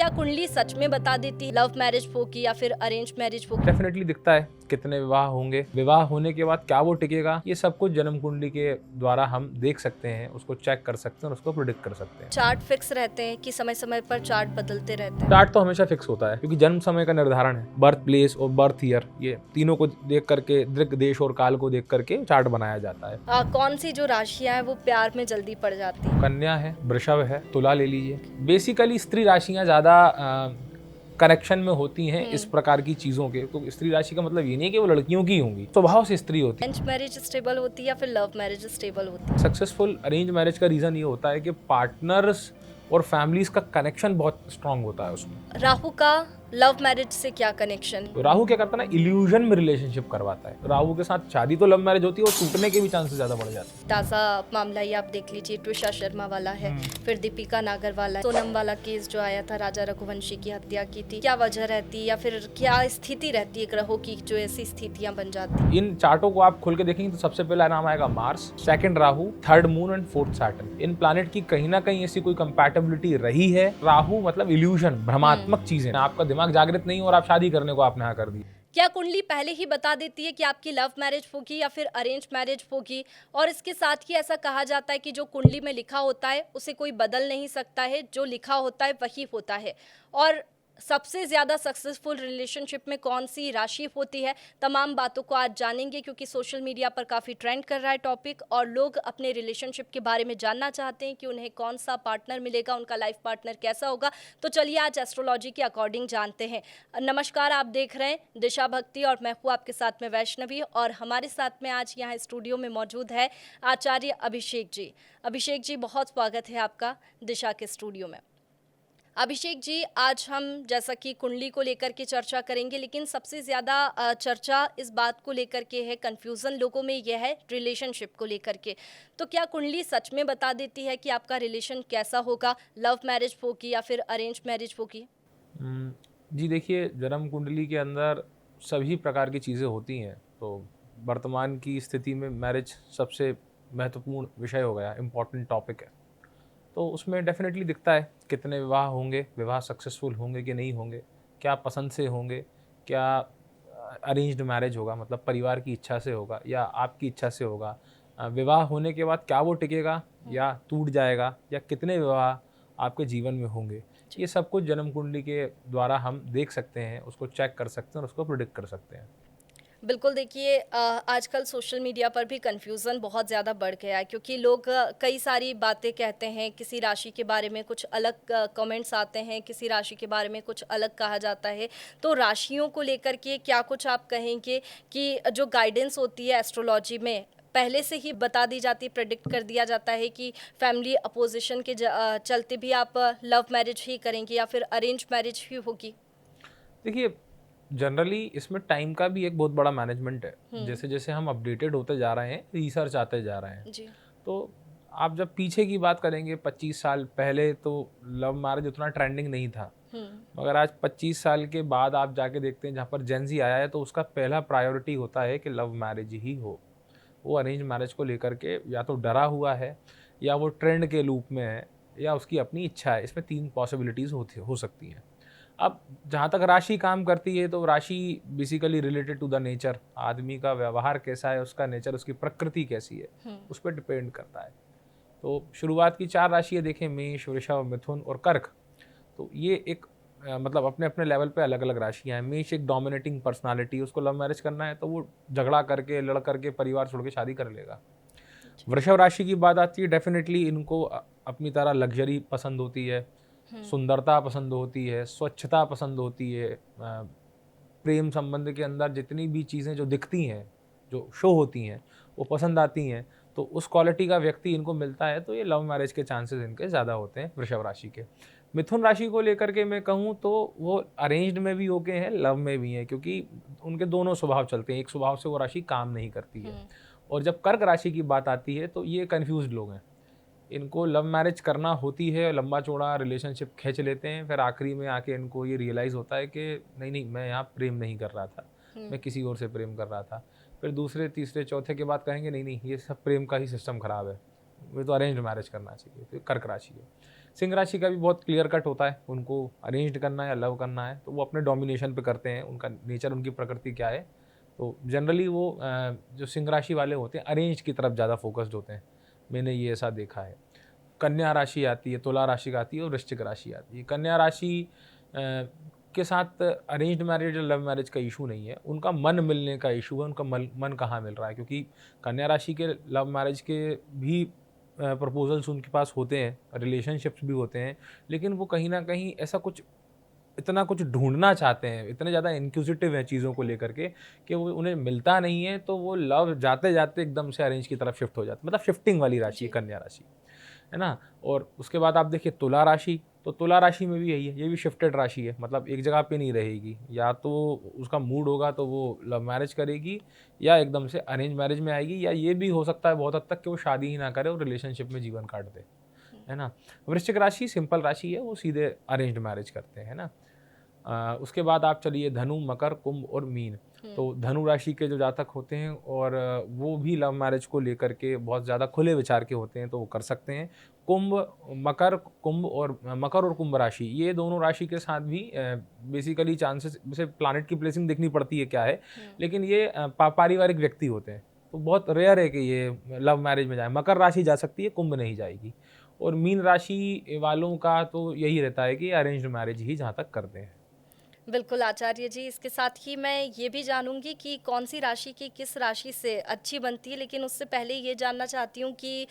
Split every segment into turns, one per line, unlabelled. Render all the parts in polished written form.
क्या कुंडली सच में बता देती लव मैरिज होगी या फिर अरेंज मैरिज होगी?
डेफिनेटली दिखता है कितने विवाह होंगे, विवाह होने के बाद क्या वो टिकेगा, ये सब कुछ जन्म कुंडली के द्वारा हम देख सकते हैं, उसको चेक कर सकते हैं और उसको प्रिडिक्ट कर सकते हैं।
चार्ट फिक्स रहते हैं कि समय समय पर चार्ट बदलते रहते हैं?
चार्ट तो हमेशा फिक्स होता है क्योंकि जन्म समय का निर्धारण है, बर्थ प्लेस और बर्थ ईयर, ये तीनों को देख करके, दृक देश और काल को देख करके चार्ट बनाया जाता है।
कौन सी जो राशियां हैं वो प्यार में जल्दी पड़ जाती हैं?
कन्या है, वृषभ है, तुला ले लीजिए। बेसिकली स्त्री राशियां ज्यादा कनेक्शन में होती हैं इस प्रकार की चीजों के। तो स्त्री राशि का मतलब ये नहीं कि वो लड़कियों की होंगी, स्वभाव से स्त्री होती है।
अरेंज मैरिज स्टेबल होती है या फिर लव मैरिज स्टेबल होती है?
सक्सेसफुल अरेंज मैरिज का रीजन ये होता है कि पार्टनर्स और फैमिलीज का कनेक्शन बहुत स्ट्रांग होता है उसमें।
राहु का लव मैरिज से क्या कनेक्शन?
तो राहु क्या करता है ना, इल्यूजन में रिलेशनशिप करवाता है। राहु के साथ शादी तो लव मैरिज होती है और टूटने के भी चांसेस ज्यादा बढ़ जाते हैं।
ताज़ा मामला ही आप देख लीजिए, ट्विशा शर्मा वाला है, फिर दीपिका नागर वाला है, सोनम वाला केस जो आया था, राजा रघुवंशी की हत्या की थी। क्या वजह रहती है या फिर क्या स्थिति रहती है ग्रहों की जो ऐसी स्थितियां बन जाती?
इन चार्टों को आप खोल के देखेंगे तो सबसे पहला नाम आएगा Mars, second Rahu, third moon and fourth Saturn. In planet की कहीं ना कहीं ऐसी कोई कंपैटिबिलिटी रही है। राहु मतलब इल्यूजन, भ्रमात्मक चीजें, आपका दिमाग जागृत नहीं और आप शादी करने को आपने हाँ कर दी।
क्या कुंडली पहले ही बता देती है कि आपकी लव मैरिज होगी या फिर अरेंज मैरिज होगी? और इसके साथ ही ऐसा कहा जाता है कि जो कुंडली में लिखा होता है उसे कोई बदल नहीं सकता है, जो लिखा होता है वही होता है। और सबसे ज़्यादा सक्सेसफुल रिलेशनशिप में कौन सी राशि होती है, तमाम बातों को आज जानेंगे क्योंकि सोशल मीडिया पर काफ़ी ट्रेंड कर रहा है टॉपिक और लोग अपने रिलेशनशिप के बारे में जानना चाहते हैं कि उन्हें कौन सा पार्टनर मिलेगा, उनका लाइफ पार्टनर कैसा होगा। तो चलिए आज एस्ट्रोलॉजी के अकॉर्डिंग जानते हैं। नमस्कार, आप देख रहे हैं दिशा भक्ति और मैं हूँ आपके साथ में वैष्णवी और हमारे साथ में आज यहाँ स्टूडियो में मौजूद है आचार्य अभिषेक जी। अभिषेक जी, बहुत स्वागत है आपका दिशा के स्टूडियो में। अभिषेक जी, आज हम जैसा कि कुंडली को लेकर के चर्चा करेंगे, लेकिन सबसे ज़्यादा चर्चा इस बात को लेकर के है, कन्फ्यूज़न लोगों में यह है रिलेशनशिप को लेकर के। तो क्या कुंडली सच में बता देती है कि आपका रिलेशन कैसा होगा, लव मैरिज होगी या फिर अरेंज मैरिज होगी?
जी देखिए, जन्म कुंडली के अंदर सभी प्रकार की चीज़ें होती हैं। तो वर्तमान की स्थिति में मैरिज सबसे महत्वपूर्ण विषय हो गया, इम्पॉर्टेंट टॉपिक है। तो उसमें डेफिनेटली दिखता है कितने विवाह होंगे, विवाह सक्सेसफुल होंगे कि नहीं होंगे, क्या पसंद से होंगे, क्या अरेंज्ड मैरिज होगा मतलब परिवार की इच्छा से होगा या आपकी इच्छा से होगा। विवाह होने के बाद क्या वो टिकेगा या टूट जाएगा, या कितने विवाह आपके जीवन में होंगे, ये सब कुछ जन्म कुंडली के द्वारा हम देख सकते हैं, उसको चेक कर सकते हैं और उसको प्रिडिक्ट कर सकते हैं।
बिल्कुल, देखिए आजकल सोशल मीडिया पर भी कन्फ्यूज़न बहुत ज़्यादा बढ़ गया है क्योंकि लोग कई सारी बातें कहते हैं, किसी राशि के बारे में कुछ अलग कमेंट्स आते हैं, किसी राशि के बारे में कुछ अलग कहा जाता है। तो राशियों को लेकर के क्या कुछ आप कहेंगे कि जो गाइडेंस होती है एस्ट्रोलॉजी में, पहले से ही बता दी जाती है, प्रेडिक्ट कर दिया जाता है कि फैमिली अपोजिशन के चलते भी आप लव मैरिज ही करेंगे या फिर अरेंज मैरिज ही होगी?
देखिए, जनरली इसमें टाइम का भी एक बहुत बड़ा मैनेजमेंट है। जैसे जैसे हम अपडेटेड होते जा रहे हैं, रिसर्च आते जा रहे हैं।
जी।
तो आप जब पीछे की बात करेंगे 25 साल पहले, तो लव मैरिज उतना ट्रेंडिंग नहीं था। मगर आज 25 साल के बाद आप जाके देखते हैं जहाँ पर जेन ज़ी आया है, तो उसका पहला प्रायोरिटी होता है कि लव मैरिज ही हो। वो अरेंज मैरिज को लेकर के या तो डरा हुआ है, या वो ट्रेंड के लूप में है, या उसकी अपनी इच्छा है। इसमें 3 पॉसिबिलिटीज़ हो सकती हैं। अब जहाँ तक राशि काम करती है, तो राशि basically related to the nature, आदमी का व्यवहार कैसा है, उसका नेचर, उसकी प्रकृति कैसी है, उस पर डिपेंड करता है। तो शुरुआत की 4 राशियाँ देखें, मेष, वृषभ, मिथुन और कर्क। तो ये एक मतलब अपने अपने लेवल पे अलग अलग राशियाँ हैं। मेष एक डोमिनेटिंग पर्सनालिटी, उसको लव मैरिज करना है तो वो झगड़ा करके, लड़ करके, परिवार छोड़ के शादी कर लेगा। वृषभ राशि की बात आती है, डेफिनेटली इनको अपनी तरह लग्जरी पसंद होती है, सुंदरता पसंद होती है, स्वच्छता पसंद होती है। प्रेम संबंध के अंदर जितनी भी चीज़ें जो दिखती हैं, जो शो होती हैं, वो पसंद आती हैं। तो उस क्वालिटी का व्यक्ति इनको मिलता है तो ये लव मैरिज के चांसेस इनके ज़्यादा होते हैं वृषभ राशि के। मिथुन राशि को लेकर के मैं कहूँ तो वो अरेंज्ड में भी होके हैं, लव में भी हैं, क्योंकि उनके दोनों स्वभाव चलते हैं। एक स्वभाव से वो राशि काम नहीं करती है। और जब कर्क राशि की बात आती है तो ये कन्फ्यूज्ड लोग हैं। इनको लव मैरिज करना होती है, लंबा चौड़ा रिलेशनशिप खींच लेते हैं, फिर आखिरी में आके इनको ये रियलाइज़ होता है कि नहीं नहीं, मैं यहाँ प्रेम नहीं कर रहा था, मैं किसी और से प्रेम कर रहा था। फिर दूसरे, तीसरे, चौथे के बाद कहेंगे नहीं नहीं, ये सब प्रेम का ही सिस्टम ख़राब है, मुझे तो अरेंज मैरिज करना चाहिए। तो कर्क राशि है। सिंह राशि का भी बहुत क्लियर कट होता है, उनको अरेंज्ड करना है या लव करना है तो वो अपने डोमिनेशन पे करते हैं, उनका नेचर, उनकी प्रकृति क्या है। तो जनरली वो जो सिंह राशि वाले होते हैं अरेंज की तरफ ज़्यादा फोकस्ड होते हैं, मैंने ये ऐसा देखा है। कन्या राशि आती है, तुला राशि का आती है और वृश्चिक राशि आती है। कन्या राशि के साथ अरेंज्ड मैरिज और लव मैरिज का इशू नहीं है, उनका मन मिलने का इशू है, उनका मन कहाँ मिल रहा है। क्योंकि कन्या राशि के लव मैरिज के भी प्रपोजल्स उनके पास होते हैं, रिलेशनशिप्स भी होते हैं, लेकिन वो कहीं ना कहीं ऐसा कुछ इतना कुछ ढूंढना चाहते हैं, इतने ज़्यादा इंक्विजिटिव हैं चीज़ों को लेकर के कि वो उन्हें मिलता नहीं है, तो वो लव जाते जाते एकदम से अरेंज की तरफ शिफ्ट हो जाते, मतलब शिफ्टिंग वाली राशि है कन्या राशि, है ना। और उसके बाद आप देखिए तुला राशि, तो तुला राशि में भी यही है, ये भी शिफ्टेड राशि है, मतलब एक जगह पे नहीं रहेगी। या तो उसका मूड होगा तो वो लव मैरिज करेगी, या एकदम से अरेंज मैरिज में आएगी, या ये भी हो सकता है बहुत हद तक कि वो शादी ही ना करे और रिलेशनशिप में जीवन काट दे, है ना। वृश्चिक राशि सिंपल राशि है, वो सीधे अरेंज्ड मैरिज करते हैं, है ना। उसके बाद आप चलिए धनु, मकर, कुंभ और मीन। तो धनु राशि के जो जातक होते हैं और वो भी लव मैरिज को लेकर के बहुत ज़्यादा खुले विचार के होते हैं, तो वो कर सकते हैं। मकर और कुंभ राशि, ये दोनों राशि के साथ भी बेसिकली चांसेस, जैसे प्लानिट की प्लेसिंग देखनी पड़ती है क्या है, लेकिन ये पारिवारिक व्यक्ति होते हैं, तो बहुत रेयर है कि ये लव मैरिज में जाए। मकर राशि जा सकती है, कुंभ नहीं जाएगी। और मीन राशि वालों का तो यही रहता है कि अरेंज्ड मैरिज ही जहाँ तक करते हैं।
बिल्कुल आचार्य जी, इसके साथ ही मैं ये भी जानूंगी कि कौन सी राशि की किस राशि से अच्छी बनती है, लेकिन उससे पहले ये जानना चाहती हूँ कि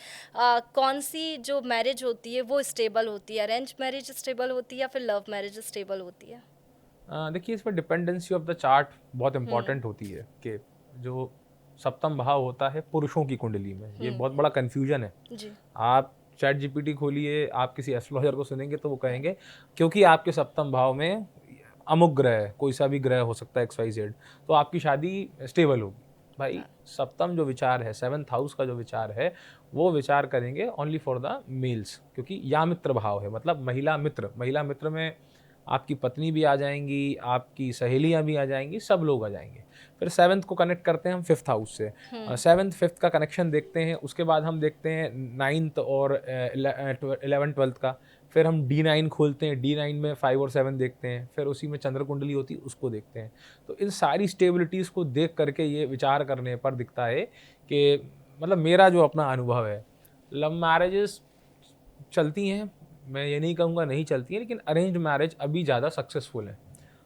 कौन सी जो मैरिज होती है वो स्टेबल होती है, अरेंज मैरिज स्टेबल होती है या फिर लव मैरिज स्टेबल होती है?
देखिए, इसमें डिपेंडेंसी ऑफ द चार्ट बहुत इंपॉर्टेंट होती है कि जो सप्तम भाव होता है पुरुषों की कुंडली में, ये बहुत बड़ा कन्फ्यूजन है
जी।
आप चैट जीपीटी खोलिए, आप किसी एस्ट्रोलॉजर को सुनेंगे तो वो कहेंगे क्योंकि आपके सप्तम भाव में अमुक ग्रह है, कोई सा भी ग्रह हो सकता है XYZ, तो आपकी शादी स्टेबल होगी। भाई सप्तम जो विचार है, 7th हाउस का जो विचार है, वो विचार करेंगे ओनली फॉर द मेल्स, क्योंकि या मित्र भाव है, मतलब महिला मित्र में आपकी पत्नी भी आ जाएंगी, आपकी सहेलियां भी आ जाएंगी, सब लोग आ जाएंगे। फिर 7th को कनेक्ट करते हैं हम 5th हाउस से, 7th 5th का कनेक्शन देखते हैं। उसके बाद हम देखते हैं 9th और 11th 12th का। फिर हम D9 खोलते हैं, D9 में 5 और 7 देखते हैं। फिर उसी में चंद्र कुंडली होती है, उसको देखते हैं। तो इन सारी स्टेबिलिटीज़ को देख करके ये विचार करने पर दिखता है कि मतलब मेरा जो अपना अनुभव है, लव मैरिजेस चलती हैं, मैं ये नहीं कहूँगा नहीं चलती है, लेकिन अरेंज्ड मैरिज अभी ज़्यादा सक्सेसफुल है।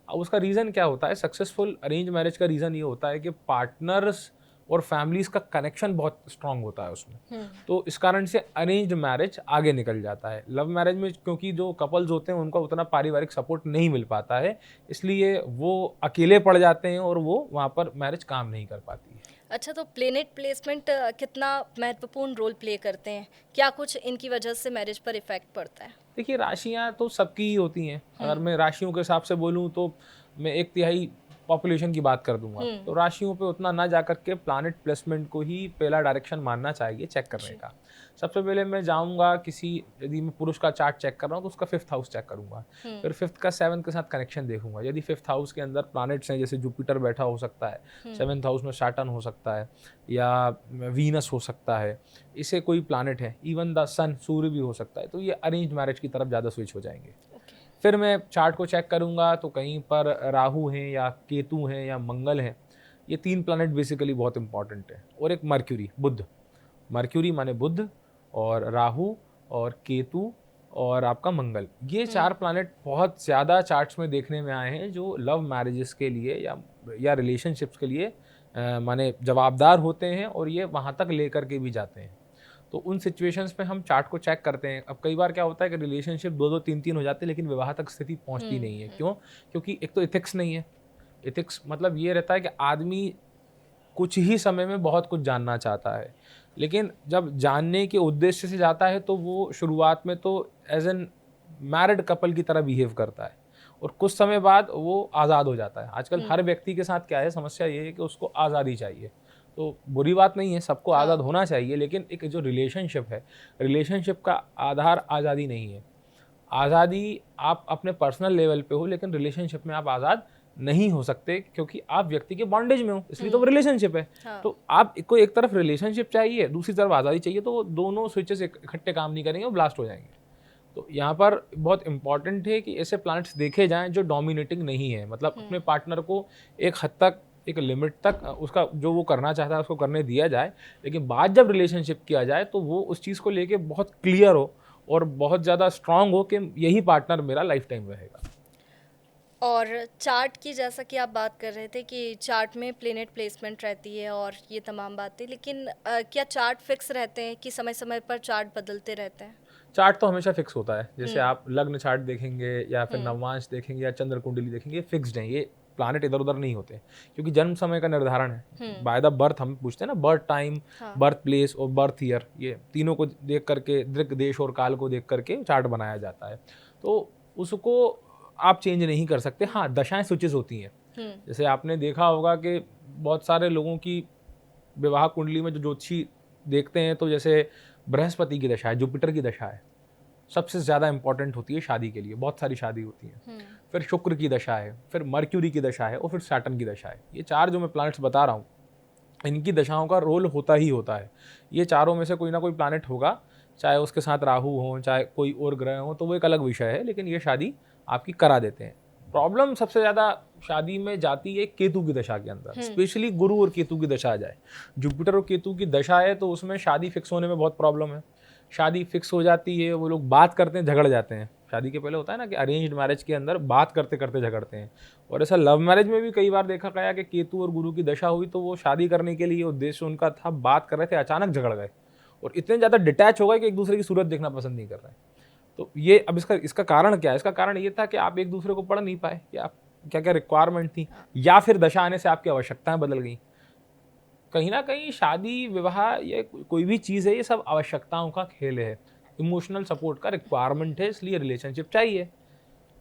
अब उसका रीज़न क्या होता है? सक्सेसफुल अरेंज मैरिज का रीज़न ये होता है कि पार्टनर्स और फैमिलीज का कनेक्शन बहुत स्ट्रांग होता है उसमें, तो इस कारण से अरेंज्ड मैरिज आगे निकल जाता है। लव मैरिज में क्योंकि जो कपल्स होते हैं उनको उतना पारिवारिक सपोर्ट नहीं मिल पाता है, इसलिए वो अकेले पड़ जाते हैं और वो वहाँ पर मैरिज काम नहीं कर पाती है।
अच्छा, तो प्लेनेट प्लेसमेंट कितना महत्वपूर्ण रोल प्ले करते हैं? क्या कुछ इनकी वजह से मैरिज पर इफेक्ट पड़ता है?
देखिए, राशियाँ तो सबकी ही होती हैं। अगर मैं राशियों के हिसाब से बोलूँ तो मैं 1/3 पॉपुलेशन की बात कर दूंगा, तो राशियों पे उतना ना जाकर के प्लैनेट प्लेसमेंट को ही पहला डायरेक्शन मानना चाहिए चेक करने का। सबसे पहले मैं जाऊंगा किसी, यदि मैं पुरुष का चार्ट चेक कर रहा हूँ तो उसका 5th हाउस चेक करूंगा, फिर 5th का 7th के साथ कनेक्शन देखूंगा। यदि 5th हाउस के अंदर प्लैनेट्स हैं, जैसे जुपिटर बैठा हो सकता है, 7th हाउस में सैटर्न हो सकता है या वीनस हो सकता है, इसे कोई प्लैनेट है, इवन द सन, सूर्य भी हो सकता है, तो ये अरेंज मैरिज की तरफ ज़्यादा स्विच हो जाएंगे। फिर मैं चार्ट को चेक करूंगा तो कहीं पर राहु हैं या केतु हैं या मंगल हैं, ये 3 प्लैनेट बेसिकली बहुत इंपॉर्टेंट है। और एक मर्क्यूरी माने बुध, और राहु और केतु और आपका मंगल, ये 4 प्लैनेट बहुत ज़्यादा चार्ट्स में देखने में आए हैं जो लव मैरिजेस के लिए या रिलेशनशिप्स के लिए माने जवाबदार होते हैं, और ये वहाँ तक लेकर के भी जाते हैं। तो उन सिचुएशंस में हम चार्ट को चेक करते हैं। अब कई बार क्या होता है कि रिलेशनशिप 2-2 3-3 हो जाते हैं, लेकिन विवाह तक स्थिति पहुंचती नहीं है। क्यों? क्योंकि एक तो एथिक्स नहीं है। एथिक्स मतलब ये रहता है कि आदमी कुछ ही समय में बहुत कुछ जानना चाहता है, लेकिन जब जानने के उद्देश्य से जाता है तो वो शुरुआत में तो एज एन मैरिड कपल की तरह बिहेव करता है, और कुछ समय बाद वो आज़ाद हो जाता है। आजकल हर व्यक्ति के साथ क्या है, समस्या ये है कि उसको आज़ादी चाहिए। तो बुरी बात नहीं है, सबको आज़ाद होना चाहिए, लेकिन एक जो रिलेशनशिप है, रिलेशनशिप का आधार आज़ादी नहीं है। आज़ादी आप अपने पर्सनल लेवल पे हो, लेकिन रिलेशनशिप में आप आज़ाद नहीं हो सकते, क्योंकि आप व्यक्ति के बॉन्डेज में हो, इसलिए तो वो रिलेशनशिप है। तो आपको एक तरफ रिलेशनशिप चाहिए, दूसरी तरफ आज़ादी चाहिए, तो वो दोनों स्विचेस इकट्ठे काम नहीं करेंगे, वो ब्लास्ट हो जाएंगे। तो यहाँ पर बहुत इंपॉर्टेंट है कि ऐसे प्लैनेट्स देखे जाएं जो डोमिनेटिंग नहीं है, मतलब अपने पार्टनर को एक हद तक, एक लिमिट तक उसका जो वो करना चाहता है उसको करने दिया जाए, लेकिन बाद जब रिलेशनशिप किया जाए तो वो उस चीज़ को लेके बहुत क्लियर हो और बहुत ज़्यादा स्ट्रांग हो कि यही पार्टनर मेरा लाइफ टाइम रहेगा।
और चार्ट की, जैसा कि आप बात कर रहे थे कि चार्ट में प्लेनेट प्लेसमेंट रहती है और ये तमाम बातें, लेकिन क्या चार्ट फिक्स रहते हैं कि समय समय पर चार्ट बदलते रहते हैं?
चार्ट तो हमेशा फिक्स होता है, जैसे आप लग्न चार्ट देखेंगे या फिर नवमांश देखेंगे या चंद्र कुंडली देखेंगे, ये फिक्स्ड हैं, ये प्लानेट इधर उधर नहीं होते, क्योंकि जन्म समय का निर्धारण है बाय द बर्थ। हम पूछते हैं ना, बर्थ टाइम, बर्थ प्लेस और बर्थ ईयर, ये तीनों को देख करके, दृक, देश और काल को देख करके चार्ट बनाया जाता है। तो उसको आप चेंज नहीं कर सकते। हाँ, दशाएं स्विचेस होती हैं। जैसे आपने देखा होगा कि बहुत सारे लोगों की विवाह कुंडली में जो ज्योतिषी देखते हैं, तो जैसे बृहस्पति की दशा है, जुपिटर की दशा है, सबसे ज़्यादा इंपॉर्टेंट होती है शादी के लिए, बहुत सारी शादी होती है। फिर शुक्र की दशा है, फिर मर्क्यूरी की दशा है और फिर सैटर्न की दशा है। ये चार जो मैं प्लैनेट्स बता रहा हूँ, इनकी दशाओं का रोल होता ही होता है। ये चारों में से कोई ना कोई प्लैनेट होगा, चाहे उसके साथ राहु हो, चाहे कोई और ग्रह हो, तो वो एक अलग विषय है, लेकिन ये शादी आपकी करा देते हैं। प्रॉब्लम सबसे ज़्यादा शादी में जाती है केतु की दशा के अंदर, स्पेशली गुरु और केतु की दशा आ जाए। जुपिटर और केतु की दशा है तो उसमें शादी फिक्स होने में बहुत प्रॉब्लम है। शादी फिक्स हो जाती है, वो लोग बात करते हैं, झगड़ जाते हैं। शादी के पहले होता है ना कि अरेंज्ड मैरिज के अंदर बात करते करते झगड़ते हैं, और ऐसा लव मैरिज में भी कई बार देखा गया कि केतु और गुरु की दशा हुई तो वो शादी करने के लिए उद्देश्य उनका था, बात कर रहे थे, अचानक झगड़ गए और इतने ज़्यादा डिटैच हो गए कि एक दूसरे की सूरत देखना पसंद नहीं कर रहे हैं। तो ये अब इसका कारण क्या है? इसका कारण ये था कि आप एक दूसरे को पढ़ नहीं पाए, कि आप क्या क्या रिक्वायरमेंट थी, या फिर दशा आने से आपकी आवश्यकताएं बदल गई। कहीं ना कहीं शादी, विवाह, ये कोई भी चीज़ है, ये सब आवश्यकताओं का खेल है, इमोशनल सपोर्ट का रिक्वायरमेंट है, इसलिए रिलेशनशिप चाहिए।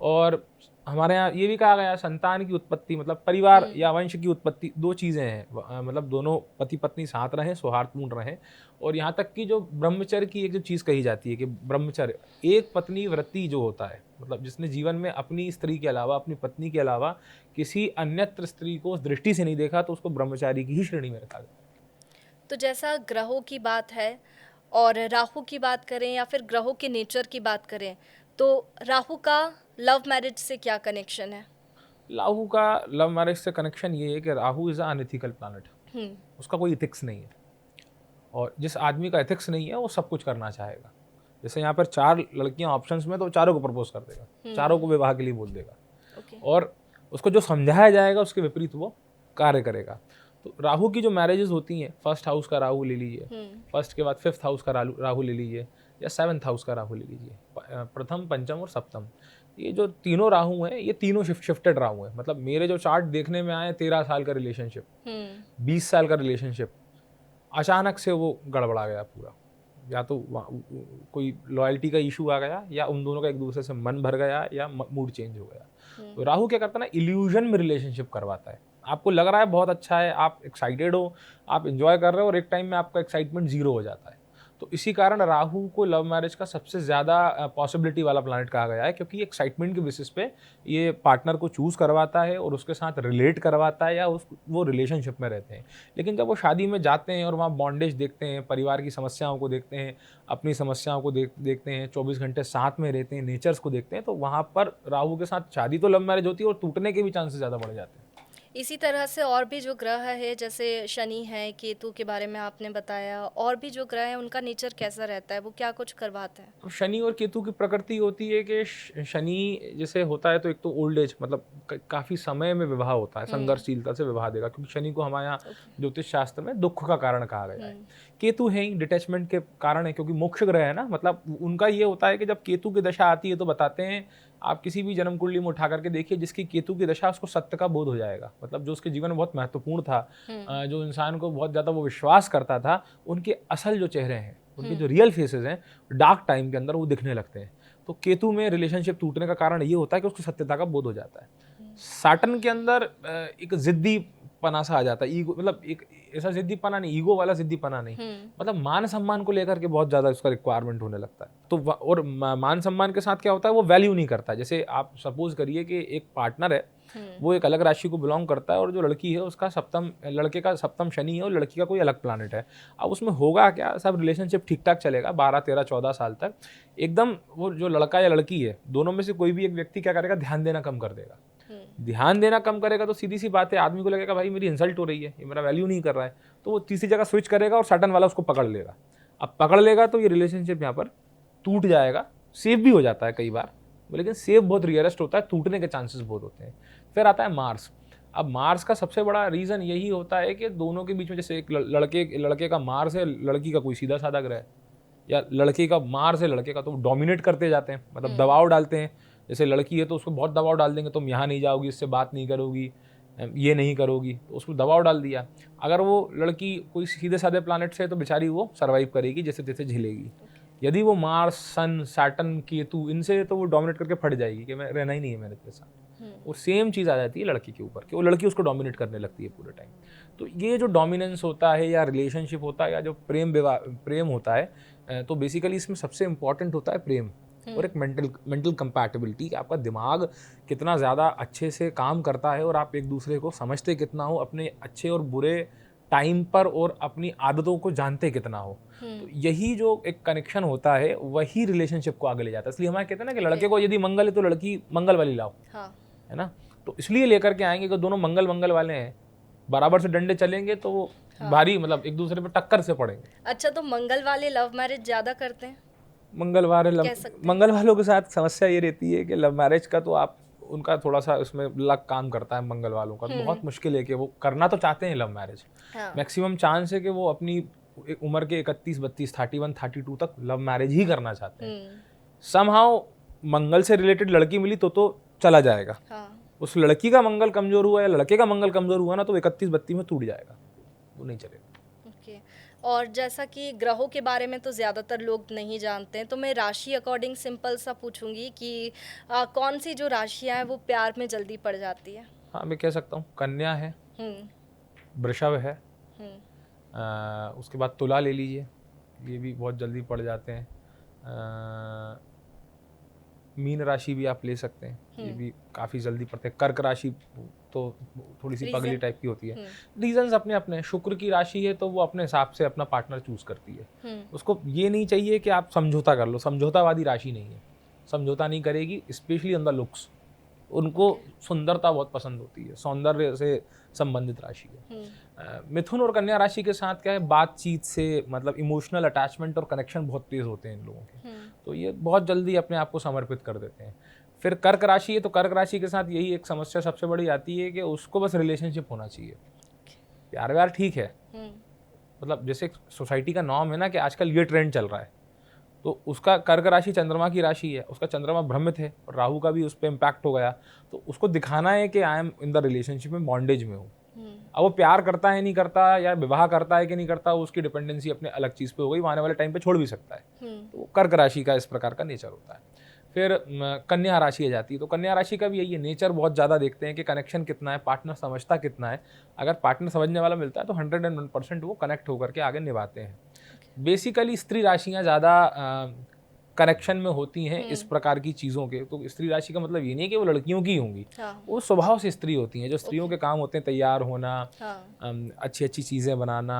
और हमारे यहाँ ये भी कहा गया, संतान की उत्पत्ति मतलब परिवार या वंश की उत्पत्ति, दो चीज़ें हैं, मतलब दोनों पति पत्नी साथ रहें, सौहार्दपूर्ण रहें। और यहाँ तक कि जो ब्रह्मचर्य की एक जो चीज़ कही जाती है कि ब्रह्मचर्य, एक पत्नी व्रती जो होता है, मतलब जिसने जीवन में अपनी स्त्री के अलावा, अपनी पत्नी के अलावा किसी अन्यत्र स्त्री को उस दृष्टि से नहीं देखा, तो उसको ब्रह्मचारी की ही श्रेणी में रखा गया।
तो जैसा ग्रहों की बात है और राहु की बात करें या फिर ग्रहों के नेचर की बात करें, तो राहु का लव मैरिज से क्या कनेक्शन है?
राहु का लव मैरिज से कनेक्शन ये है कि Rahu is a unethical planet, उसका कोई इथिक्स नहीं है, और जिस आदमी का एथिक्स नहीं है वो सब कुछ करना चाहेगा। जैसे यहाँ पर चार लड़कियां ऑप्शंस में, तो चारों को प्रपोज कर देगा, चारों को विवाह के लिए बोल देगा, और उसको जो समझाया जाएगा उसके विपरीत वो कार्य करेगा। तो राहु की जो मैरिजेस होती हैं, फर्स्ट हाउस का राहु ले लीजिए, फर्स्ट के बाद फिफ्थ हाउस का राहु ले लीजिए, या सेवन्थ हाउस का राहु ले लीजिए, प्रथम, पंचम और सप्तम, ये जो तीनों राहु हैं, ये तीनों शिफ्टेड राहु हैं। मतलब मेरे जो चार्ट देखने में आए, 13 साल का रिलेशनशिप, 20 साल का रिलेशनशिप, अचानक से वो गड़बड़ा गया पूरा। या तो कोई लॉयल्टी का इशू आ गया, या उन दोनों का एक दूसरे से मन भर गया, या मूड चेंज हो गया। तो राहु क्या करता है ना, इल्यूजन में रिलेशनशिप करवाता है। आपको लग रहा है बहुत अच्छा है, आप एक्साइटेड हो, आप इंजॉय कर रहे हो, और एक टाइम में आपका एक्साइटमेंट जीरो हो जाता है। तो इसी कारण राहु को लव मैरिज का सबसे ज़्यादा पॉसिबिलिटी वाला प्लैनेट कहा गया है, क्योंकि एक्साइटमेंट के बेसिस पे ये पार्टनर को चूज़ करवाता है और उसके साथ रिलेट करवाता है, या वो रिलेशनशिप में रहते हैं। लेकिन जब वो शादी में जाते हैं और वहाँ बॉन्डेज देखते हैं, परिवार की समस्याओं को देखते हैं, अपनी समस्याओं को देखते हैं, 24 घंटे साथ में रहते हैं, नेचर्स को देखते हैं, तो वहाँ पर राहु के साथ शादी तो लव मैरिज होती है और टूटने के भी चांसेस ज़्यादा बढ़ जाते हैं।
इसी तरह से और भी जो ग्रह है, जैसे शनि है, केतु के बारे में आपने बताया, और भी जो ग्रह हैं उनका नेचर कैसा रहता है, वो क्या कुछ करवाते हैं?
तो शनि और केतु की प्रकृति होती है कि शनि जैसे होता है, तो एक तो ओल्ड एज, मतलब काफ़ी समय में विवाह होता है, संघर्षशीलता से विवाह देगा, क्योंकि शनि को हमारे यहाँ ज्योतिष शास्त्र में दुख का कारण कहा गया है। केतु है ही डिटैचमेंट के कारण है, क्योंकि मोक्ष ग्रह है ना, मतलब उनका ये होता है कि जब केतु की दशा आती है तो बताते हैं, आप किसी भी जन्म कुंडली में उठा करके देखिए, जिसकी केतु की दशा, उसको सत्य का बोध हो जाएगा। मतलब जो उसके जीवन में बहुत महत्वपूर्ण था, जो इंसान को बहुत ज़्यादा वो विश्वास करता था, उनके असल जो चेहरे हैं, उनके जो रियल फेसेस हैं, डार्क टाइम के अंदर वो दिखने लगते हैं। तो केतु में रिलेशनशिप टूटने का कारण ये होता है कि उसको सत्यता का बोध हो जाता है। सैटर्न के अंदर एक जिद्दी पना सा आ जाता है, ईगो, मतलब एक ऐसा जिद्दीपना नहीं, ईगो वाला जिद्दीपना नहीं, मतलब मान सम्मान को लेकर के बहुत ज़्यादा उसका रिक्वायरमेंट होने लगता है। तो और मान सम्मान के साथ क्या होता है, वो वैल्यू नहीं करता। जैसे आप सपोज करिए कि एक पार्टनर है, वो एक अलग राशि को बिलोंग करता है और जो लड़की है उसका सप्तम, लड़के का सप्तम शनि है और लड़की का कोई अलग प्लानट है। अब उसमें होगा क्या, सब रिलेशनशिप ठीक ठाक चलेगा 12, 13, 14 साल तक। एकदम वो जो लड़का या लड़की है, दोनों में से कोई भी एक व्यक्ति क्या करेगा, ध्यान देना कम कर देगा। ध्यान देना कम करेगा तो सीधी सी बात है, आदमी को लगेगा भाई मेरी इंसल्ट हो रही है, ये मेरा वैल्यू नहीं कर रहा है, तो वो तीसरी जगह स्विच करेगा और सैटर्न वाला उसको पकड़ लेगा। अब पकड़ लेगा तो ये रिलेशनशिप यहाँ पर टूट जाएगा। सेव भी हो जाता है कई बार, लेकिन सेव बहुत रियरेस्ट होता है, टूटने के चांसेस बहुत होते हैं। फिर आता है मार्स। अब मार्स का सबसे बड़ा रीज़न यही होता है कि दोनों के बीच में, जैसे एक लड़के का मार्स है, लड़की का कोई सीधा साधा ग्रह है, या लड़के का मार्स है लड़के का, तो डोमिनेट करते जाते हैं, मतलब दबाव डालते हैं। जैसे लड़की है तो उसको बहुत दबाव डाल देंगे, तुम यहाँ नहीं जाओगी, इससे बात नहीं करोगी, ये नहीं करोगी, तो उसको दबाव डाल दिया। अगर वो लड़की कोई सीधे साधे प्लानट से है तो बेचारी वो सर्वाइव करेगी, जैसे तैसे झेलेगी। यदि वो मार्स, सन, सैटर्न, केतु इनसे, तो वो डोमिनेट करके फट जाएगी कि मैं रहना ही नहीं है मेरे के साथ। और सेम चीज़ आ जाती है लड़की के ऊपर कि वो लड़की उसको डोमिनेट करने लगती है पूरे टाइम। तो ये जो डोमिनेंस होता है या रिलेशनशिप होता है या जो प्रेम होता है, तो बेसिकली इसमें सबसे इम्पॉर्टेंट होता है प्रेम और एक मेंटल कंपैटिबिलिटी, कि आपका दिमाग कितना ज़्यादा अच्छे से काम करता है और आप एक दूसरे को समझते कितना हो, अपने अच्छे और बुरे टाइम पर और अपनी आदतों को जानते कितना हो। तो यही जो एक कनेक्शन होता है वही रिलेशनशिप को आगे ले जाता है। इसलिए हमारे कहते हैं ना कि लड़के को यदि मंगल है तो लड़की मंगल वाली लाओ, है ना। तो इसलिए लेकर के आएंगे कि दोनों मंगल वाले हैं, बराबर से डंडे चलेंगे तो वो भारी, मतलब एक दूसरे पर टक्कर से पड़ेंगे।
अच्छा, तो मंगल वाले लव मैरिज ज़्यादा करते हैं?
मंगल वालों के साथ समस्या ये रहती है कि लव मैरिज का तो आप उनका थोड़ा सा उसमें लक काम करता है। मंगल वालों का तो बहुत मुश्किल है कि वो करना तो चाहते हैं लव मैरिज, मैक्सिमम चांस है कि वो अपनी उम्र के 31, 32, 31, 32 तक लव मैरिज ही करना चाहते हैं। समहाउ मंगल से रिलेटेड लड़की मिली तो चला जाएगा। उस लड़की का मंगल कमजोर हुआ या लड़के का मंगल कमजोर हुआ ना, तो 31, 32 में टूट जाएगा, वो नहीं चलेगा।
और जैसा कि ग्रहों के बारे में तो ज़्यादातर लोग नहीं जानते हैं, तो मैं राशि अकॉर्डिंग सिंपल सा पूछूंगी कि कौन सी जो राशियां हैं वो प्यार में जल्दी पड़ जाती है?
हाँ, मैं कह सकता हूँ कन्या है, वृषभ है, उसके बाद तुला ले लीजिए, ये भी बहुत जल्दी पड़ जाते हैं। मीन राशि भी आप ले सकते हैं, ये भी काफ़ी जल्दी पड़ते हैं। कर्क राशि तो थोड़ी सी पगली टाइप की होती है। रीजंस अपने अपने। शुक्र की राशि है तो वो अपने हिसाब से अपना पार्टनर चूज करती है। उसको ये नहीं चाहिए कि आप समझौता कर लो, समझौतावादी राशि नहीं है, समझौता नहीं करेगी, स्पेशली ऑन द लुक्स। उनको सुंदरता बहुत पसंद होती है, सौंदर्य से संबंधित राशि है। मिथुन और कन्या राशि के साथ क्या है, बातचीत से मतलब इमोशनल अटैचमेंट और कनेक्शन बहुत तेज होते हैं इन लोगों के, तो ये बहुत जल्दी अपने आप को समर्पित कर देते हैं। फिर कर्क राशि है तो कर्क राशि के साथ यही एक समस्या सबसे बड़ी आती है कि उसको बस रिलेशनशिप होना चाहिए, प्यार व्यार ठीक है, मतलब जैसे सोसाइटी का नॉर्म है ना कि आजकल ये ट्रेंड चल रहा है, तो उसका कर्क राशि चंद्रमा की राशि है, उसका चंद्रमा भ्रमित है और राहु का भी उस पर इम्पैक्ट हो गया, तो उसको दिखाना है कि I am in the relationship में, बॉन्डेज में हूँ। अब वो प्यार करता है नहीं करता या विवाह करता है कि नहीं करता, उसकी डिपेंडेंसी अपने अलग चीज़ पे हो गई, वो आने वाले टाइम पे छोड़ भी सकता है। तो कर्क राशि का इस प्रकार का नेचर होता है। फिर कन्या राशि आ जाती है, तो कन्या राशि का भी यही है, नेचर बहुत ज़्यादा देखते हैं कि कनेक्शन कितना है, पार्टनर समझता कितना है। अगर पार्टनर समझने वाला मिलता है तो 101% वो कनेक्ट होकर के आगे निभाते हैं। बेसिकली स्त्री राशियाँ ज़्यादा कनेक्शन में होती हैं इस प्रकार की चीज़ों के। तो स्त्री राशि का मतलब ये नहीं है कि वो लड़कियों की होंगी, वो स्वभाव से स्त्री होती हैं। जो स्त्रियों के काम होते हैं, तैयार होना, अच्छी अच्छी चीज़ें बनाना,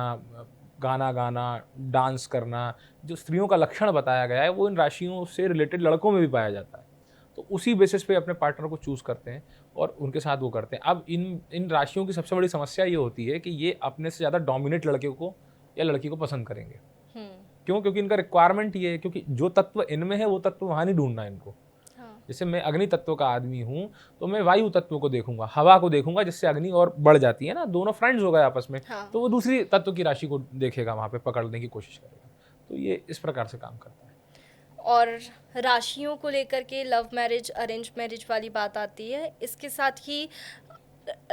गाना गाना, डांस करना, जो स्त्रियों का लक्षण बताया गया है वो इन राशियों से रिलेटेड लड़कों में भी पाया जाता है। तो उसी बेसिस पे अपने पार्टनर को चूज़ करते हैं और उनके साथ वो करते हैं। अब इन राशियों की सबसे बड़ी समस्या ये होती है कि ये अपने से ज़्यादा डोमिनेट लड़के को या लड़की को पसंद करेंगे। क्यों? क्योंकि इनका रिक्वायरमेंट ये है, क्योंकि जो तत्व इनमें है वो तत्व वहाँ नहीं ढूंढना है इनको। जैसे मैं अग्नि तत्व का आदमी हूँ तो मैं वायु तत्व को देखूंगा, हवा को देखूंगा, जिससे अग्नि और बढ़ जाती है ना, दोनों फ्रेंड्स हो गए आपस में। तो वो दूसरी तत्व की राशि को देखेगा, वहाँ पे पकड़ने की कोशिश करेगा। तो ये इस प्रकार से काम करता है।
और राशियों को लेकर के लव मैरिज, अरेंज मैरिज वाली बात आती है, इसके साथ ही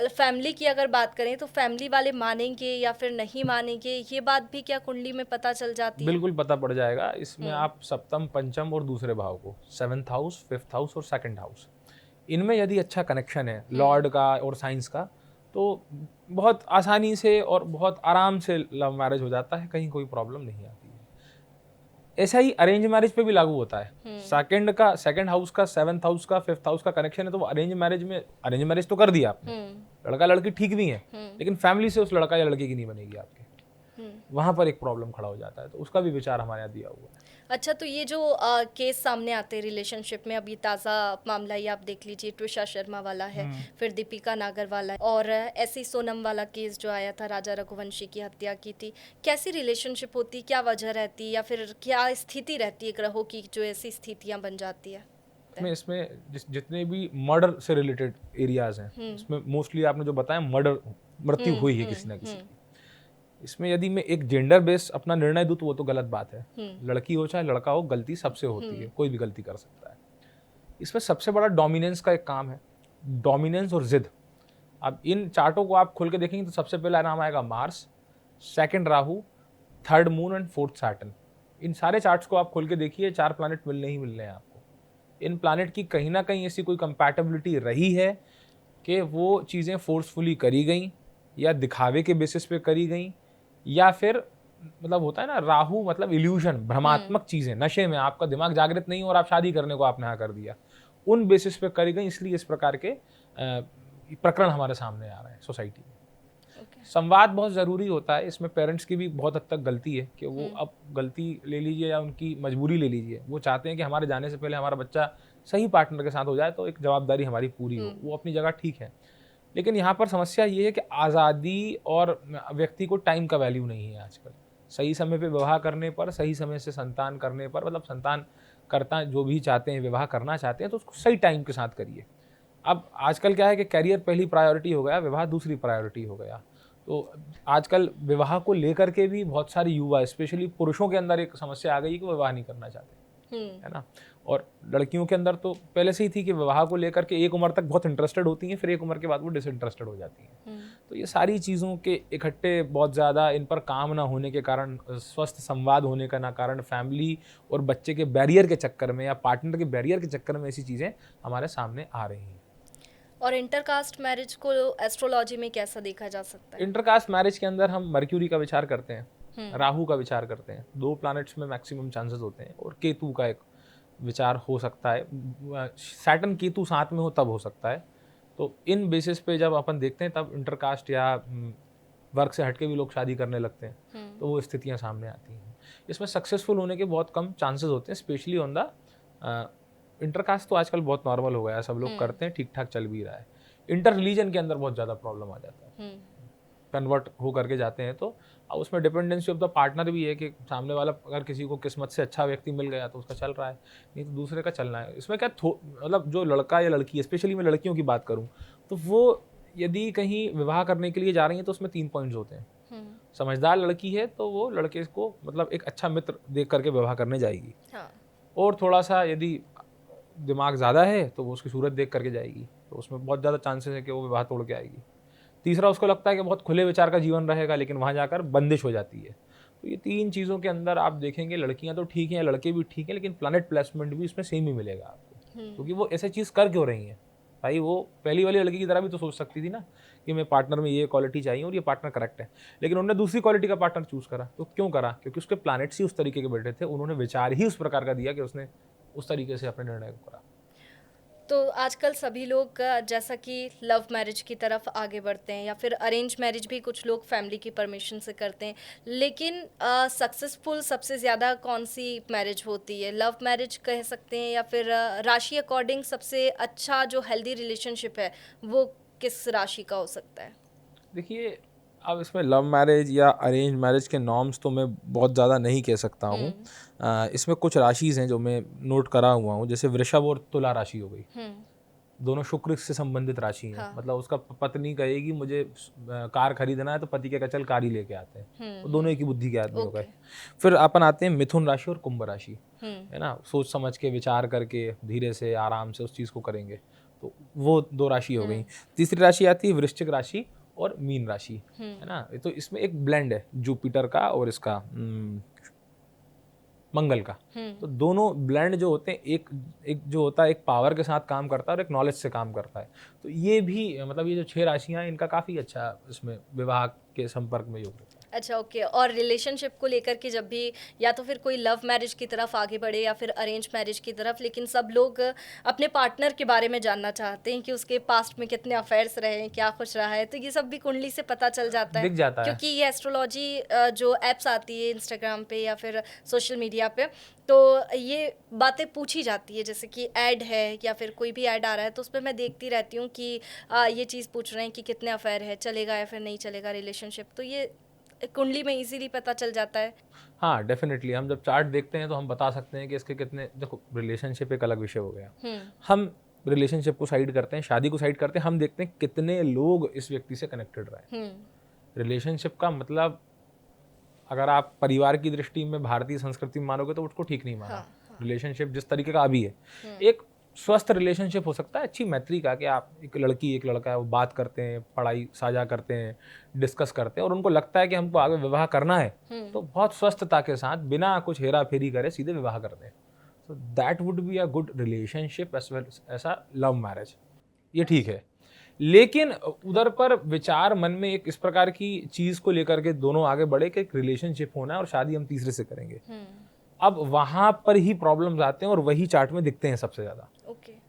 फैमिली की अगर बात करें तो फैमिली वाले मानेंगे या फिर नहीं मानेंगे, ये बात भी क्या कुंडली में पता चल जाती है?
बिल्कुल पता पड़ जाएगा। इसमें आप सप्तम, पंचम और दूसरे भाव को, 7th हाउस, 5th हाउस और 2nd हाउस, इनमें यदि अच्छा कनेक्शन है लॉर्ड का और साइंस का, तो बहुत आसानी से और बहुत आराम से लव मैरिज हो जाता है, कहीं कोई प्रॉब्लम नहीं आती है। ऐसा ही अरेंज मैरिज पे भी लागू होता है। सेकंड हाउस का, 7th हाउस का, 5th हाउस का कनेक्शन है, तो वो अरेंज मैरिज तो कर दिया आपने, लड़का लड़की ठीक भी है, लेकिन फैमिली से उस लड़का या लड़की की नहीं बनेगी आपके, वहां पर एक प्रॉब्लम खड़ा हो जाता है, तो उसका भी विचार हमारे यहाँ दिया हुआ है।
अच्छा, तो ये जो केस सामने आते हैं रिलेशनशिप में, अभी ताज़ा मामला ही आप देख लीजिए, ट्विशा शर्मा वाला है, फिर दीपिका नागर वाला है, और ऐसी सोनम वाला केस जो आया था, राजा रघुवंशी की हत्या की थी। कैसी रिलेशनशिप होती, क्या वजह रहती, या फिर क्या स्थिति रहती है ग्रहों की जो ऐसी स्थितियाँ बन जाती है?
इसमें जितने भी मर्डर से रिलेटेड एरियाज हैं, इसमें मोस्टली आपने जो बताया मृत्यु हुई है किसी ना किसी की। इसमें यदि मैं एक जेंडर बेस अपना निर्णय दूं तो वो तो गलत बात है। लड़की हो चाहे लड़का हो, गलती सबसे होती है, कोई भी गलती कर सकता है। इसमें सबसे बड़ा डोमिनेंस का एक काम है, डोमिनेंस और जिद। अब इन चार्टों को आप खोल के देखेंगे तो सबसे पहला नाम आएगा Mars, second Rahu, third moon and fourth Saturn. इन सारे चार्ट्स को आप खोल के देखिए, 4 प्लैनेट मिलने ही मिलने हैं आपको। इन प्लैनेट की कहीं ना कहीं ऐसी कोई कंपैटिबिलिटी रही है कि वो चीज़ें फोर्सफुली करी गई, या दिखावे के बेसिस पे करी गई, या फिर मतलब होता है ना, राहु मतलब इल्यूजन, भ्रमात्मक चीजें, नशे में आपका दिमाग जागृत नहीं हो और आप शादी करने को आपने हाँ कर दिया, उन बेसिस पे करी गई, इसलिए इस प्रकार के प्रकरण हमारे सामने आ रहे हैं सोसाइटी में। संवाद बहुत ज़रूरी होता है, इसमें पेरेंट्स की भी बहुत हद तक गलती है कि वो अब गलती ले लीजिए या उनकी मजबूरी ले लीजिए, वो चाहते हैं कि हमारे जाने से पहले हमारा बच्चा सही पार्टनर के साथ हो जाए तो एक जवाबदारी हमारी पूरी हो, वो अपनी जगह ठीक है। लेकिन यहाँ पर समस्या ये है कि आज़ादी और व्यक्ति को टाइम का वैल्यू नहीं है आजकल। सही समय पे विवाह करने पर, सही समय से संतान करने पर, मतलब संतान करता जो भी चाहते हैं, विवाह करना चाहते हैं, तो उसको सही टाइम के साथ करिए। अब आजकल क्या है कि करियर पहली प्रायोरिटी हो गया, विवाह दूसरी प्रायोरिटी हो गया। तो आजकल विवाह को लेकर के भी बहुत सारे युवा, स्पेशली पुरुषों के अंदर एक समस्या आ गई है कि वो विवाह नहीं करना चाहते, है ना। और लड़कियों के अंदर तो पहले से ही थी कि विवाह को लेकर के एक उम्र तक बहुत इंटरेस्टेड होती हैं, फिर एक उम्र के बाद वो डिसइंटरेस्टेड हो जाती हैं। तो ये सारी चीज़ों के इकट्ठे बहुत ज़्यादा इन पर काम ना होने के कारण, स्वस्थ संवाद होने का ना कारण, फैमिली और बच्चे के बैरियर के चक्कर में या पार्टनर के बैरियर के चक्कर में ऐसी चीज़ें हमारे सामने आ रही हैं।
और इंटरकास्ट मैरिज को एस्ट्रोलॉजी में कैसा देखा जा सकता है?
इंटरकास्ट मैरिज के अंदर हम मर्क्यूरी का विचार करते हैं, राहु का विचार करते हैं, 2 प्लैनेट्स में मैक्सिमम चांसेस होते हैं, और केतु का एक विचार हो सकता है, सैटर्न केतु साथ में हो तब हो सकता है। तो इन बेसिस पे जब अपन देखते हैं तब इंटरकास्ट या वर्क से हटके भी लोग शादी करने लगते हैं, तो वो स्थितियां सामने आती हैं। इसमें सक्सेसफुल होने के बहुत कम चांसेस होते हैं, स्पेशली ऑन द इंटरकास्ट तो आजकल बहुत नॉर्मल हो गया है, सब लोग करते हैं, ठीक ठाक चल भी रहा है। इंटर रिलीजन के अंदर बहुत ज़्यादा प्रॉब्लम आ जाता है, कन्वर्ट हो करके जाते हैं, तो उसमें डिपेंडेंसी ऑफ द पार्टनर भी है कि सामने वाला अगर किसी को किस्मत से अच्छा व्यक्ति मिल गया तो उसका चल रहा है, नहीं तो दूसरे का चलना है। इसमें क्या मतलब जो लड़का या लड़की, स्पेशली मैं लड़कियों की बात करूँ, तो वो यदि कहीं विवाह करने के लिए जा रही हैं तो उसमें 3 पॉइंट्स होते हैं। समझदार लड़की है तो वो लड़के को मतलब एक अच्छा मित्र देख करके विवाह करने जाएगी, और थोड़ा सा यदि दिमाग ज़्यादा है तो वो उसकी सूरत देख करके जाएगी, तो उसमें बहुत ज़्यादा चांसेस है कि वो विवाह तोड़ के आएगी। तीसरा, उसको लगता है कि बहुत खुले विचार का जीवन रहेगा, लेकिन वहाँ जाकर बंदिश हो जाती है। तो ये 3 चीज़ों के अंदर आप देखेंगे, लड़कियाँ तो ठीक हैं, लड़के भी ठीक हैं, लेकिन प्लैनेट प्लेसमेंट भी इसमें सेम ही मिलेगा आपको। क्योंकि वो ऐसे चीज़ कर क्यों रही हैं भाई, वो पहली वाली लड़की की तरह भी तो सोच सकती थी ना कि मैं पार्टनर में ये क्वालिटी चाहिए और ये पार्टनर करेक्ट है, लेकिन उन्होंने दूसरी क्वालिटी का पार्टनर चूज़ करा। तो क्यों करा? क्योंकि उसके प्लैनेट्स ही उस तरीके के बैठे थे, उन्होंने विचार ही उस प्रकार का दिया कि उसने उस तरीके से अपने निर्णय को करा।
तो आजकल सभी लोग जैसा कि लव मैरिज की तरफ आगे बढ़ते हैं, या फिर अरेंज मैरिज भी कुछ लोग फैमिली की परमिशन से करते हैं, लेकिन सक्सेसफुल सबसे ज़्यादा कौन सी मैरिज होती है? लव मैरिज कह सकते हैं, या फिर राशि अकॉर्डिंग सबसे अच्छा जो हेल्दी रिलेशनशिप है वो किस राशि का हो सकता है?
देखिए, अब इसमें लव मैरिज या अरेंज मैरिज के नॉर्म्स तो मैं बहुत ज़्यादा नहीं कह सकता हूँ। इसमें कुछ राशिज़ हैं जो मैं नोट करा हुआ हूँ, जैसे वृषभ और तुला राशि हो गई, दोनों शुक्र से संबंधित राशि हैं। मतलब उसका पत्नी कहेगी मुझे कार खरीदना है तो पति के चल कार ही लेके आते हैं, तो दोनों एक ही बुद्धि के आदमी हो गए। फिर अपन आते हैं मिथुन राशि और कुंभ राशि, है ना, सोच समझ के विचार करके धीरे से आराम से उस चीज़ को करेंगे, तो वो 2 राशि हो गई। तीसरी राशि आती है वृश्चिक राशि और मीन राशि, है ना। तो इसमें एक ब्लेंड है जुपिटर का और इसका मंगल का। तो दोनों ब्लेंड जो होते हैं, एक एक जो होता है एक पावर के साथ काम करता है और एक नॉलेज से काम करता है। तो ये भी मतलब ये जो 6 राशियां हैं इनका काफ़ी अच्छा इसमें विवाह के संपर्क में योग रहता है।
अच्छा, ओके। और रिलेशनशिप को लेकर के जब भी या तो फिर कोई लव मैरिज की तरफ आगे बढ़े या फिर अरेंज मैरिज की तरफ, लेकिन सब लोग अपने पार्टनर के बारे में जानना चाहते हैं कि उसके पास्ट में कितने अफेयर्स रहे हैं, क्या कुछ रहा है, तो ये सब भी कुंडली से पता चल जाता है।
दिख जाता है।
क्योंकि ये एस्ट्रोलॉजी जो एप्स आती है इंस्टाग्राम पे या फिर सोशल मीडिया पे, तो ये बातें पूछी जाती है, जैसे कि ऐड है या फिर कोई भी ऐड आ रहा है तो उस पर मैं देखती रहती हूँ कि ये चीज़ पूछ रहे हैं कि कितने अफेयर है, चलेगा या फिर नहीं चलेगा रिलेशनशिप, तो ये कुंडली में इजीली पता चल जाता है।
हाँ, डेफिनेटली हम जब चार्ट देखते हैं तो हम बता सकते हैं कि इसके कितने, देखो रिलेशनशिप एक अलग विषय हो गया। हम रिलेशनशिप को साइड करते हैं, शादी को साइड करते हैं, हम देखते हैं कितने लोग इस व्यक्ति से कनेक्टेड रहे। रिलेशनशिप का मतलब अगर आप परिवार की दृष्टि में भारतीय संस्कृति में मानोगे तो उसको ठीक नहीं माना। रिलेशनशिप जिस तरीके का अभी है, एक स्वस्थ रिलेशनशिप हो सकता है, अच्छी मैत्री का, कि आप एक लड़की एक लड़का है वो बात करते हैं, पढ़ाई साझा करते हैं, डिस्कस करते हैं और उनको लगता है कि हमको आगे विवाह करना है तो बहुत स्वस्थता के साथ बिना कुछ हेरा फेरी करे सीधे विवाह करते हैं। So that would be a good relationship as well ऐसा लव मैरिज, ये ठीक है। लेकिन उधर पर विचार मन में एक इस प्रकार की चीज को लेकर के दोनों आगे बढ़े कि एक रिलेशनशिप होना है और शादी हम तीसरे से करेंगे। अब वहां पर ही प्रॉब्लम्स आते हैं और वही चार्ट में दिखते हैं सबसे ज्यादा।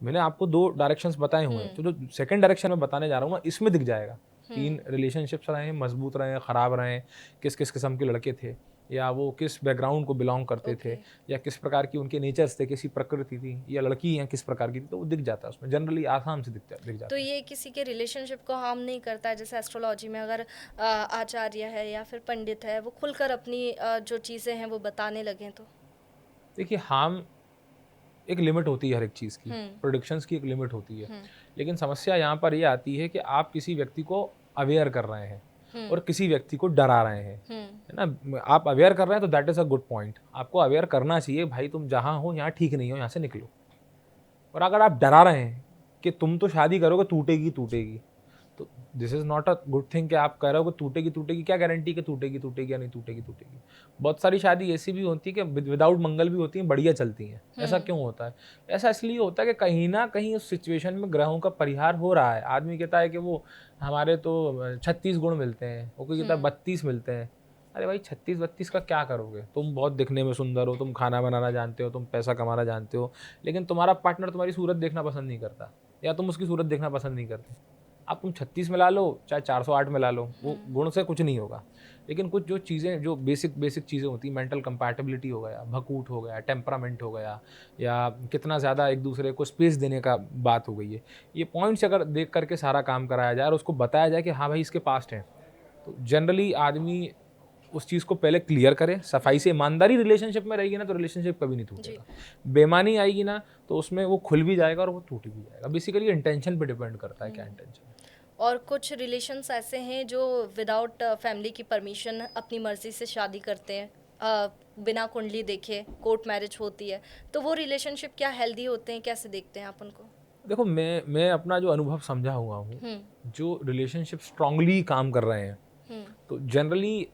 मैंने आपको 2 डायरेक्शंस बताए हुए हैं, तो जो सेकंड डायरेक्शन में बताने जा रहा हूँ ना इसमें दिख जाएगा। 3 रिलेशनशिप्स रहे, मजबूत रहे, खराब रहे, किस किस किस्म के लड़के थे, या वो किस बैकग्राउंड को बिलोंग करते थे, या किस प्रकार की उनके नेचर्स थे, कैसी प्रकृति थी, या लड़की है किस प्रकार की थी, तो वो दिख जाता है उसमें, जनरली आसाम से दिख जाता है।
तो ये किसी के रिलेशनशिप को हार्म नहीं करता है? जैसे एस्ट्रोलॉजी में अगर आचार्य है या फिर पंडित है वो खुलकर अपनी जो चीज़ें हैं वो बताने लगें तो?
देखिए, हार्म एक लिमिट होती है हर एक चीज़ की, प्रोडिक्शंस की एक लिमिट होती है, लेकिन समस्या यहाँ पर ये आती है कि आप किसी व्यक्ति को अवेयर कर रहे हैं और किसी व्यक्ति को डरा रहे हैं, है ना। आप अवेयर कर रहे हैं तो that is a good point, आपको अवेयर करना चाहिए, भाई तुम जहाँ हो यहाँ ठीक नहीं हो, यहाँ से निकलो। और अगर आप डरा रहे हैं कि तुम तो शादी करोगे टूटेगी टूटेगी, तो this is not a good thing कि आप कह रहे हो कि टूटेगी टूटेगी, क्या गारंटी कि टूटेगी टूटेगी या नहीं टूटेगी टूटेगी। बहुत सारी शादी ऐसी भी होती है कि विदाउट मंगल भी होती हैं, बढ़िया चलती हैं। ऐसा क्यों होता है? ऐसा इसलिए होता है कि कहीं ना कहीं उस सिचुएशन में ग्रहों का परिहार हो रहा है। आदमी कहता है कि वो हमारे तो 36 गुण मिलते हैं, वो कोई कहता है 32 मिलते हैं। अरे भाई 36-32 का क्या करोगे? तुम बहुत दिखने में सुंदर हो, तुम खाना बनाना जानते हो, तुम पैसा कमाना जानते हो, लेकिन तुम्हारा पार्टनर तुम्हारी सूरत देखना पसंद नहीं करता, या तुम उसकी सूरत देखना पसंद नहीं करते। अब तुम 36 में ला लो चाहे 408 में ला लो, वो गुण से कुछ नहीं होगा। लेकिन कुछ जो चीज़ें, जो बेसिक चीज़ें होती हैं, मेंटल कंपैटिबिलिटी हो गया, भकूट हो गया, टेम्परामेंट हो गया, या कितना ज़्यादा एक दूसरे को स्पेस देने का बात हो गई है, ये पॉइंट्स अगर देख करके सारा काम कराया जाए और उसको बताया जाए कि हाँ भाई इसके पास्ट हैं, तो जनरली आदमी उस चीज़ को पहले क्लियर करे, सफाई से। ईमानदारी रिलेशनशिप में रहेगी ना तो रिलेशनशिप कभी नहीं टूटेगा। बेईमानी आएगी ना तो उसमें वो खुल भी जाएगा और वो टूट भी जाएगा। बेसिकली इंटेंशन पे डिपेंड करता है क्या इंटेंशन है।
और कुछ रिलेशंस ऐसे हैं जो विदाउट फैमिली की परमिशन अपनी मर्जी से शादी करते हैं, बिना कुंडली देखे कोर्ट मैरिज होती है, तो वो रिलेशनशिप क्या हेल्दी होते हैं? कैसे देखते हैं आप उनको?
देखो, मैं अपना जो अनुभव समझा हुआ हूँ, जो रिलेशनशिप स्ट्रांगली काम कर रहे हैं, तो जनरली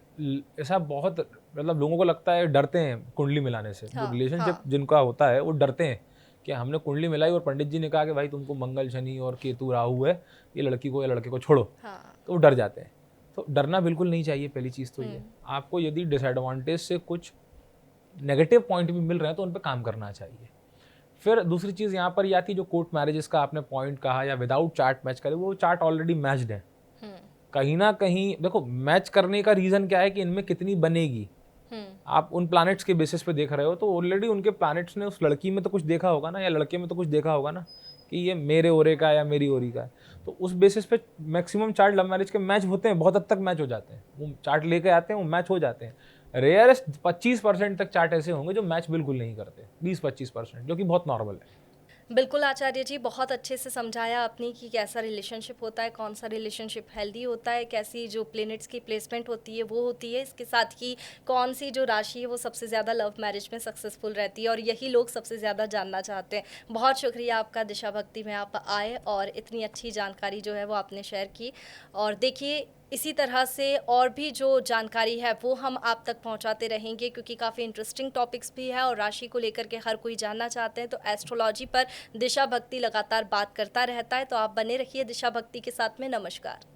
ऐसा बहुत, मतलब लोगों को लगता है, डरते हैं कुंडली मिलाने से। जो रिलेशनशिप जिनका होता है वो डरते हैं कि हमने कुंडली मिलाई और पंडित जी ने कहा कि भाई तुमको मंगल शनि और केतु राहु है, ये लड़की को या लड़के को छोड़ो, तो वो डर जाते हैं। तो डरना बिल्कुल नहीं चाहिए। पहली चीज़ तो ये, आपको यदि डिसएडवांटेज से कुछ नेगेटिव पॉइंट भी मिल रहे हैं तो उन पर काम करना चाहिए। फिर दूसरी चीज़ यहाँ पर ये आती है, जो कोर्ट मैरिजेस का आपने पॉइंट कहा, या विदाउट चार्ट मैच करे, वो चार्ट ऑलरेडी मैच्ड है। कहीं ना कहीं देखो, मैच करने का रीज़न क्या है कि इनमें कितनी बनेगी। आप उन प्लैनेट्स के बेसिस पे देख रहे हो, तो ऑलरेडी उनके प्लैनेट्स ने उस लड़की में तो कुछ देखा होगा ना, या लड़के में तो कुछ देखा होगा ना कि ये मेरे ओरे का या मेरी ओरी का है। तो उस बेसिस पे मैक्सिमम चार्ट लव मैरिज के मैच होते हैं, बहुत हद तक मैच हो जाते हैं। वो चार्ट लेके आते हैं, वो मैच हो जाते हैं। रेयरेस्ट 25% तक चार्ट ऐसे होंगे जो मैच बिल्कुल नहीं करते, 20-25%, जो कि बहुत नॉर्मल है।
बिल्कुल आचार्य जी, बहुत अच्छे से समझाया आपने कि कैसा रिलेशनशिप होता है, कौन सा रिलेशनशिप हेल्दी होता है, कैसी जो प्लैनेट्स की प्लेसमेंट होती है वो होती है, इसके साथ ही कौन सी जो राशि है वो सबसे ज़्यादा लव मैरिज में सक्सेसफुल रहती है, और यही लोग सबसे ज़्यादा जानना चाहते हैं। बहुत शुक्रिया आपका, दिशा भक्ति में आप आए और इतनी अच्छी जानकारी जो है वो आपने शेयर की। और देखिए, इसी तरह से और भी जो जानकारी है वो हम आप तक पहुंचाते रहेंगे, क्योंकि काफ़ी इंटरेस्टिंग टॉपिक्स भी है और राशि को लेकर के हर कोई जानना चाहते हैं। तो एस्ट्रोलॉजी पर दिशा भक्ति लगातार बात करता रहता है, तो आप बने रहिए दिशा भक्ति के साथ में। नमस्कार।